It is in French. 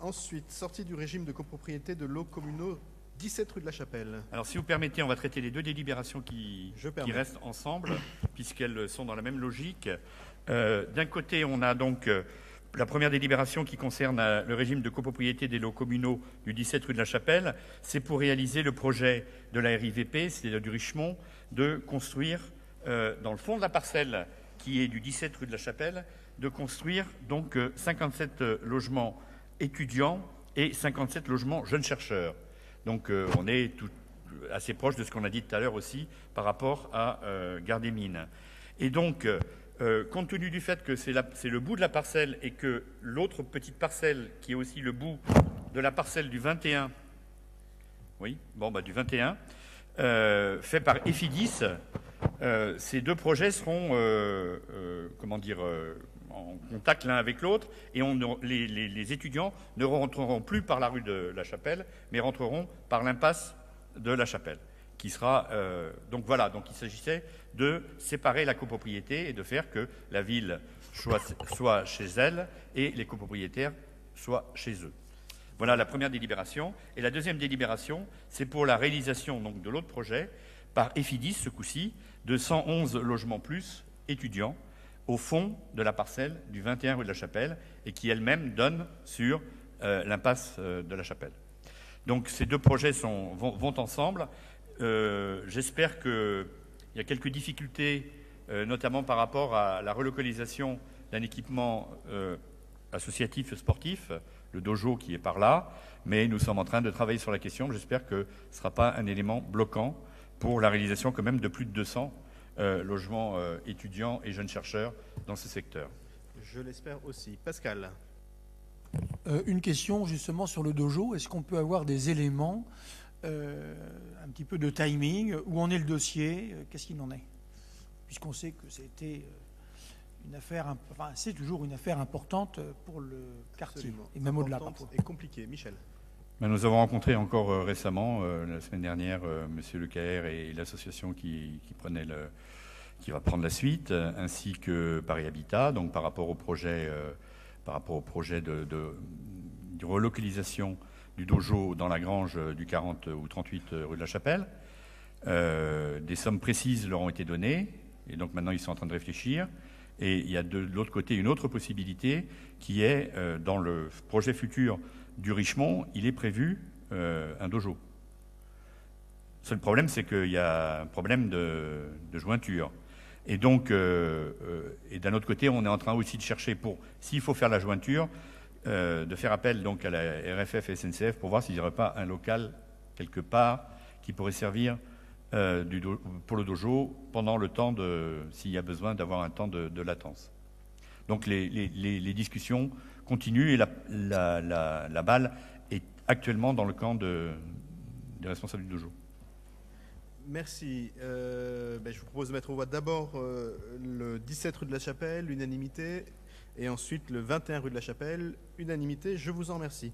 Ensuite, sortie du régime de copropriété de lots communaux 17 rue de la Chapelle. Alors, si vous permettez, on va traiter les deux délibérations qui restent ensemble, puisqu'elles sont dans la même logique. D'un côté, on a donc la première délibération qui concerne le régime de copropriété des lots communaux du 17 rue de la Chapelle. C'est pour réaliser le projet de la RIVP, c'est-à-dire du Richemont, de construire dans le fond de la parcelle qui est du 17 rue de la Chapelle, de construire donc 57 logements étudiants et 57 logements jeunes chercheurs. Donc on est assez proche de ce qu'on a dit tout à l'heure aussi par rapport à Gare des Mines. Et donc, compte tenu du fait que c'est le bout de la parcelle et que l'autre petite parcelle qui est aussi le bout de la parcelle du 21, du 21, fait par Efidis, ces deux projets seront en contact l'un avec l'autre et les étudiants ne rentreront plus par la rue de la Chapelle, mais rentreront par l'impasse de la Chapelle, qui sera... donc il s'agissait de séparer la copropriété et de faire que la ville soit chez elle et les copropriétaires soient chez eux. Voilà la première délibération. Et la deuxième délibération, c'est pour la réalisation donc, de l'autre projet, par Efidis ce coup-ci, de 111 logements plus étudiants, au fond de la parcelle du 21 rue de la Chapelle et qui elle-même donne sur l'impasse de la Chapelle. Donc ces deux projets vont ensemble. J'espère qu'il y a quelques difficultés, notamment par rapport à la relocalisation d'un équipement associatif sportif, le dojo qui est par là, mais nous sommes en train de travailler sur la question. J'espère que ce ne sera pas un élément bloquant pour la réalisation quand même de plus de 200 logements étudiants et jeunes chercheurs dans ce secteur. Je l'espère aussi. Pascal. Une question justement sur le dojo. Est-ce qu'on peut avoir des éléments, un petit peu de timing, où en est le dossier, qu'est-ce qu'il en est? Puisqu'on sait que c'était une affaire, c'est toujours une affaire importante pour le quartier. Absolument. Et même au-delà parfois. Et compliqué. Michel. Nous avons rencontré encore récemment, la semaine dernière, M. Lecaer et l'association qui va prendre la suite, ainsi que Paris Habitat, donc par rapport au projet, de relocalisation du dojo dans la grange du 40 ou 38 rue de la Chapelle. Des sommes précises leur ont été données, et donc maintenant ils sont en train de réfléchir. Et il y a de l'autre côté une autre possibilité qui est, dans le projet futur du Richemont, il est prévu un dojo. Le seul problème, c'est qu'il y a un problème de jointure. Et donc, et d'un autre côté, on est en train aussi de chercher s'il faut faire la jointure, de faire appel donc à la RFF et SNCF pour voir s'il n'y aurait pas un local quelque part qui pourrait servir pour le dojo pendant le temps s'il y a besoin d'avoir un temps de latence. Donc les discussions continuent et la balle est actuellement dans le camp des responsables du dojo. Merci. Je vous propose de mettre au vote d'abord le 17 rue de la Chapelle, unanimité, et ensuite le 21 rue de la Chapelle, unanimité. Je vous en remercie.